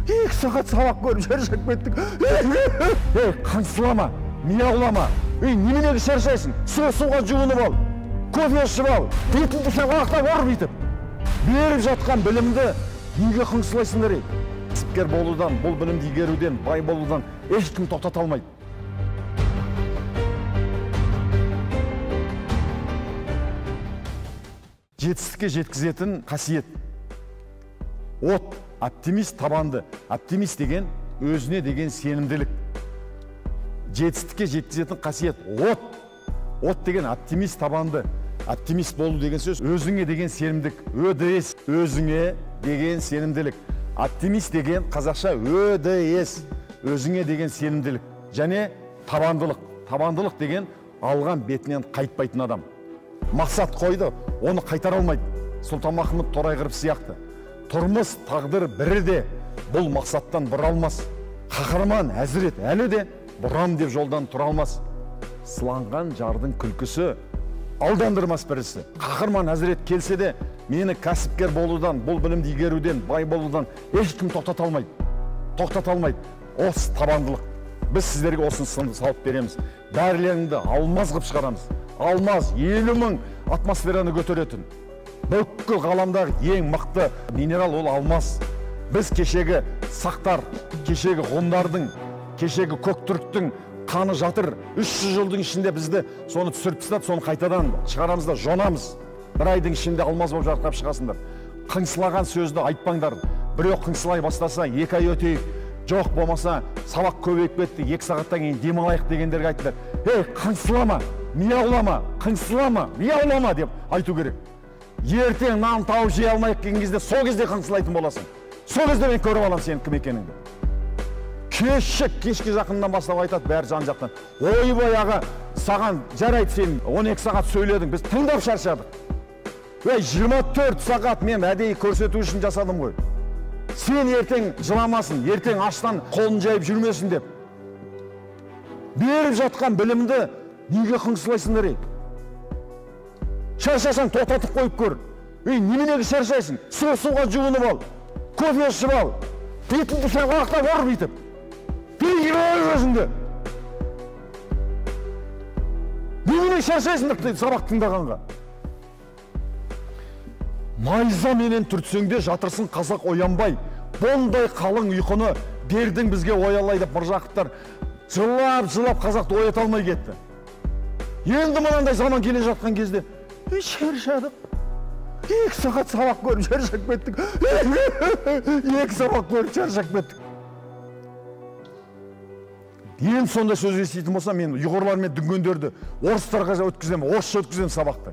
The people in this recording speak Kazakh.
2 сағат сабақ көріп шаршап кеттік. Қаңсылама, мияулама. Неменеге шаршайсың? Суға жуынып ал, кофе ішіп ал, бетіңді сабақтап ор бүйтіп. Беріп жатқан білімді неге қыңсылайсыңдар? Кәсіпкер болудан, бұл білімді игеруден, бай болудан ешкім тоқтата алмайды. Жетістікке жеткізетін қасиет. От, оптимист табанды. Оптимист деген өзіне деген сенімділік. Жетістікке жеткізетін қасиет. От. От деген оптимист табанды. Оптимист болу деген сөз өзіңе деген сенімдік. ÖDS, өзіңе деген сенімділік. Оптимист деген қазақша ÖDS, өзіңе деген сенімділік. Және табандылық. Табандылық деген алған бетінен қайтпайтын адам. Мақсат қойды, оны қайтара алмайды. Сұлтанмахмұт Торайғыров сияқты. Тұрмыс, тағдыр бірі де бұл мақсаттан бұра алмас. Қаһарман Әзірет әлі де бұрам деп жолдан тұра алмас. Сыланған жардың күлкісі алдандырмас бірісі. Қаһарман Әзірет келсе де мені кәсіпкер болудан, бұл білімді игеруден, бай болудан ешкім тоқтата алмайды. Тоқтата алмайды. Осы табандылық. Біз сіздерге осыны салып береміз. Бәрілеріңді алмаз қып шығарамыз. Алмаз 50 000 атмосфераны көтеретін. Бүкіл ғаламдағы ең мықты минерал ол алмаз. Біз кешегі сақтар, кешегі ғұндардың, кешегі көктүріктің қаны жатыр. 300 жылдың ішінде бізді соны түсіріп тастап, соны қайтадан шығарамыз да жонамыз. Бір айдың ішінде алмаз болып жарқырап шығасыңдар. Қыңсылаған сөзді айтпаңдар. Біреу қыңсылай бастаса 2 ай өтейік. Жоқ болмаса сабақ көбейіп кетті, 2 сағаттан кейін демалайық дегендерге айтты. Қыңсылама, мияулама, қыңсылама, мияулама деп айту керек. Ертең нан тауып жей алмайық деген кезде сол кезде қыңсылайтын боласың. Сол кезде мен көріп аламын сенің кім екеніңді. Кешке жақыннан бастап айтады бәрі жан-жақтан. Ойбай аға, саған жарайды, сен 12 сағат сөйледің, біз тыңдап шаршадық. 24 сағат мен әдейі көрсету үшін жасадым ғой. Сен ертең жыламасын, ертең аштан қолын жайып жүрмесін деп. Беріп жатқан білімді неге қыңсылайсыңдар? Шаршасаң тоқтатып қойып көр. Неменеге шаршайсың? Суға жуынып ал, кофе ішіп ал, бетіңді сабақтап ор бүйтіп. Беріп өзіңді. Неменеге шаршайсыңдар сабақ тыңдағанға? Майза менен түртсеңде жатырсың қазақ оянбай. Бұндай қалың ұйқыны бердің бізге оялай деп Мыржақыптар жылап қазақты оята алмай кетті. Енді мынандай заман келе жатқан кезде шаршадық. 2 сағат сабақ көріп шаршап кеттік. 2 сабақ көріп шаршап кеттік. Ең сонда сөз еститін болса, мен ұйғырлар мен дүнгендерді орыстарға өткіземін, орысша өткіземін сабақты.